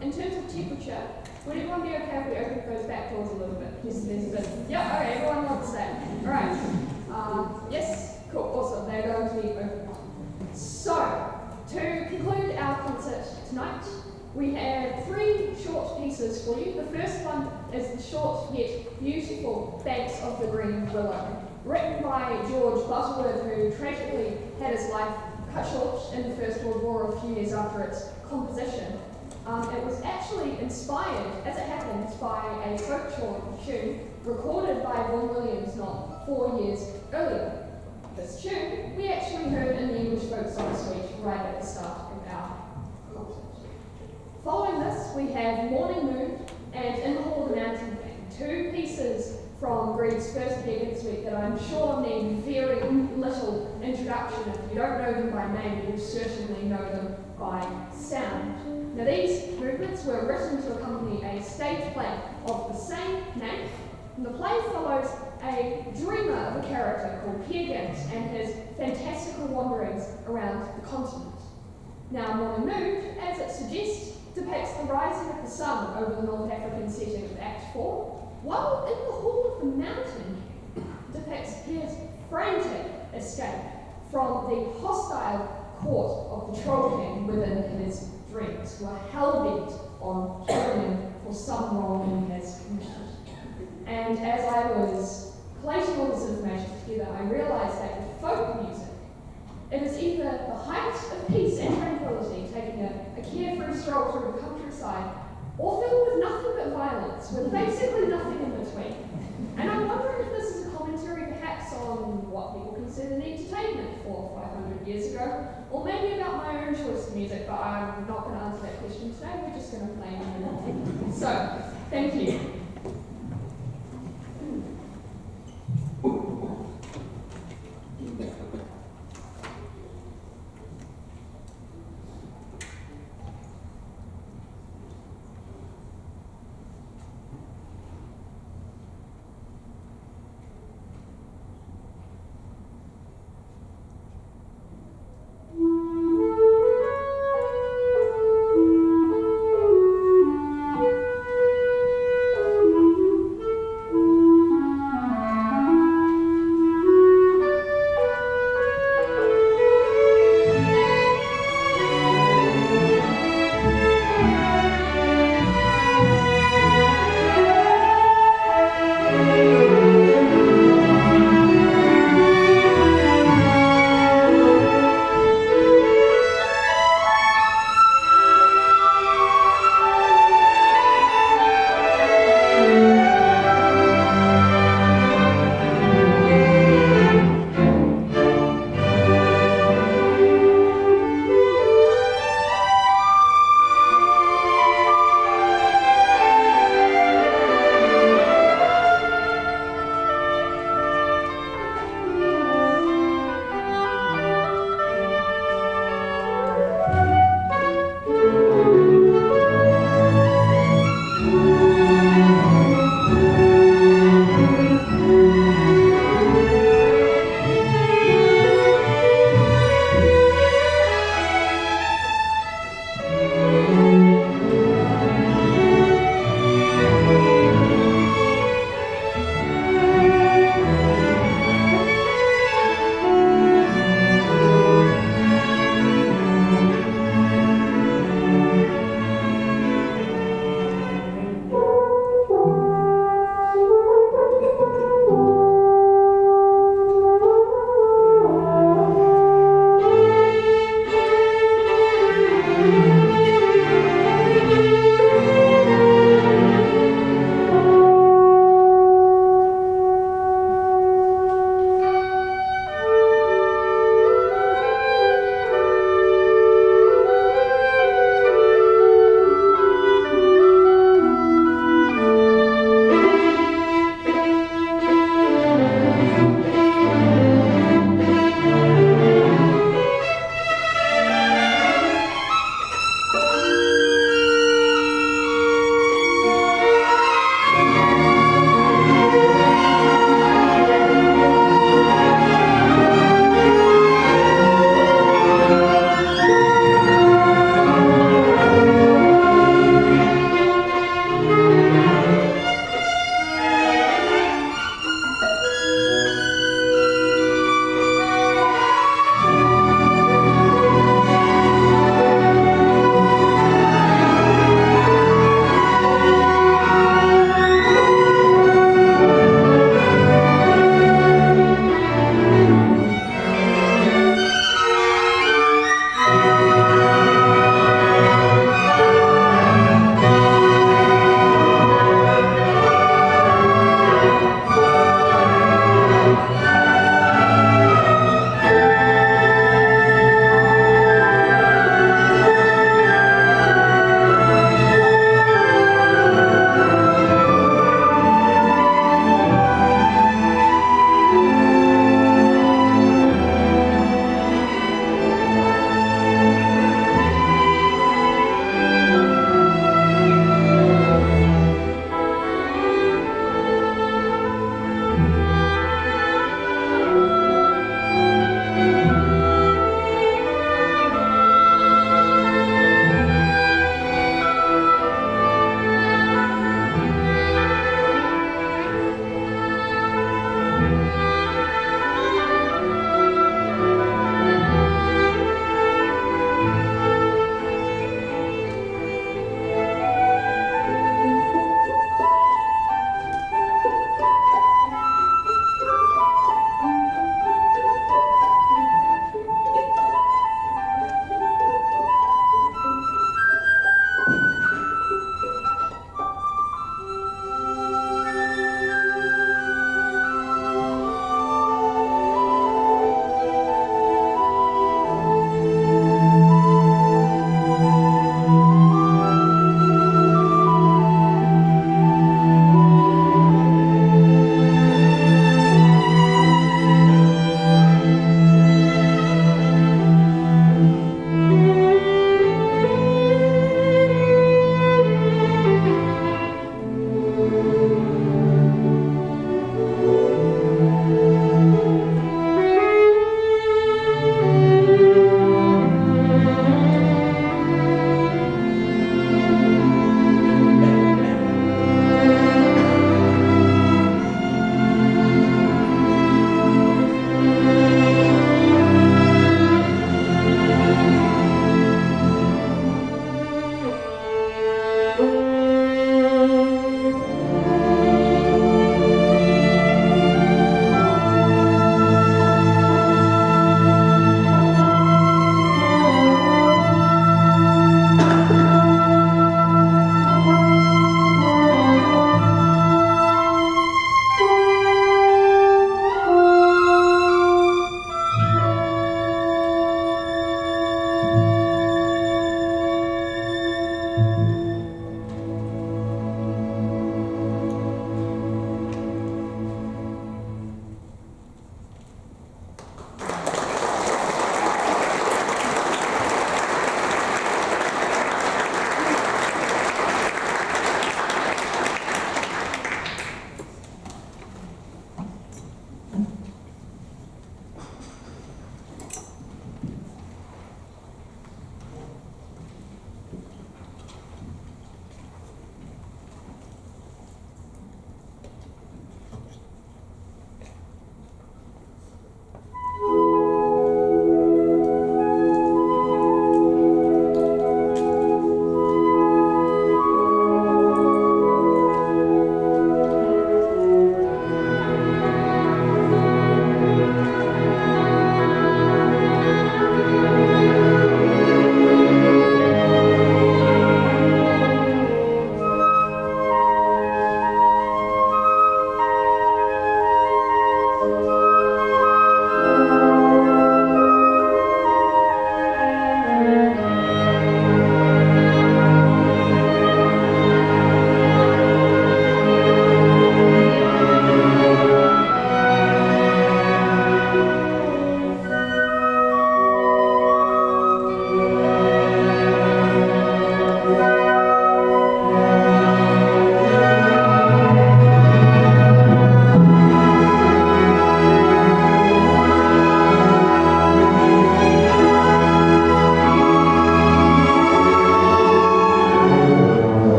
In terms of temperature, would everyone be okay if we open those back doors a little bit? Yes, there's a bit. Yeah, okay, everyone wants that. Alright. Yes, cool, awesome. They're going to be open. So, to conclude our concert tonight, we have 3 short pieces for you. The first one is the short yet beautiful Banks of the Green Willow, written by George Butterworth, who tragically had his life cut short in the First World War a few years after its composition. It was actually inspired, as it happens, by a folklore tune recorded by Vaughan Williams not 4 years earlier. This tune we actually heard in the English Folk Song Suite right at the start of our concert. Following this, we have Morning Moon and In the Hall of the Mountain King, 2 pieces from Grieg's first Garden Suite that I'm sure need very little introduction. If you don't know them by name, you'll certainly know them by sound. Now these movements were written to accompany a stage play of the same name, and the play follows a dreamer of a character called Gynt and his fantastical wanderings around the continent. Now Morning Moon, as it suggests, depicts the rising of the sun over the North African setting of Act 4, while In the Hall of the Mountain depicts his frantic escape from the hostile court of the Troll King within his dreams, who are hell-bent on killing him for some wrong he has committed. And as I was collating all this information together, I realised that with folk music, it is either the height of peace and tranquility, taking a carefree stroll through the countryside, or filled with nothing but violence, with basically nothing in between. And I'm wondering if this is a commentary perhaps on what people consider the entertainment 400 or 500 years ago, or maybe about my own choice of music, but I'm not going to answer that question today, we're just going to play it. So, thank you.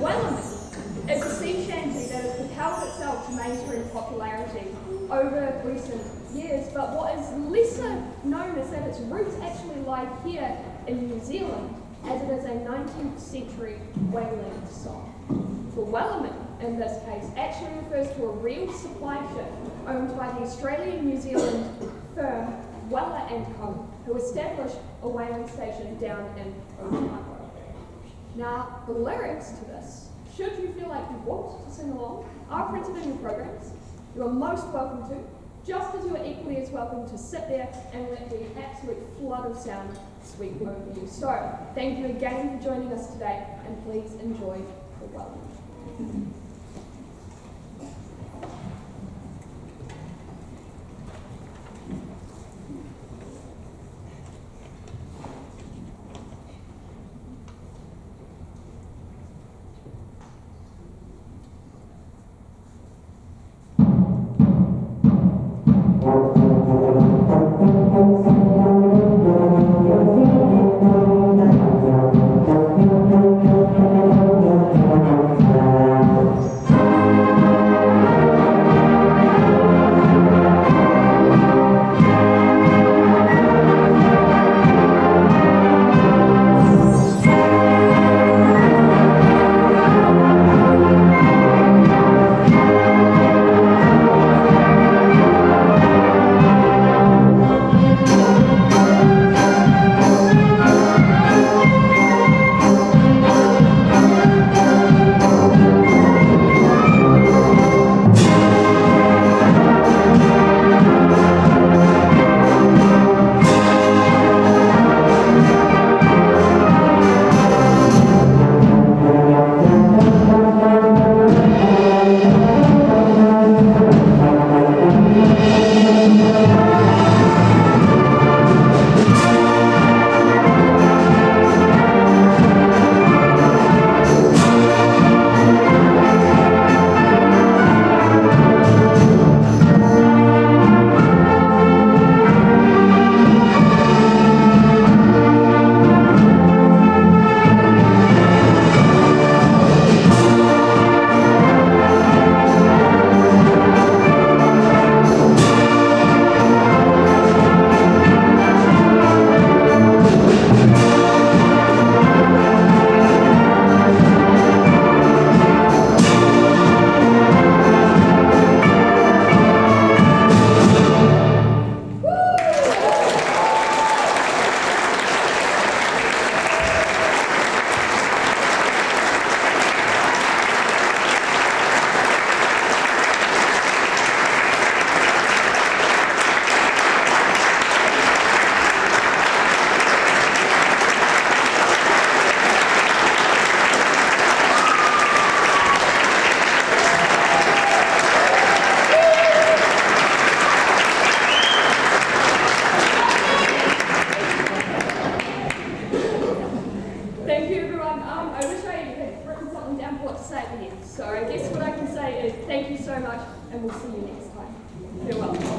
Wellerman is a sea shanty that has propelled itself to mainstream popularity over recent years, but what is lesser known is that its roots actually lie here in New Zealand, as it is a 19th century whaling song. The Wellerman, in this case, actually refers to a real supply ship owned by the Australian-New Zealand firm Weller & Co., who established a whaling station down in Otago. Now, the lyrics to this, should you feel like you want to sing along, are printed in your programs. You are most welcome to, just as you are equally as welcome to sit there and let the absolute flood of sound sweep over you. So, thank you again for joining us today, and please enjoy the Wellerman. see you next time. Farewell.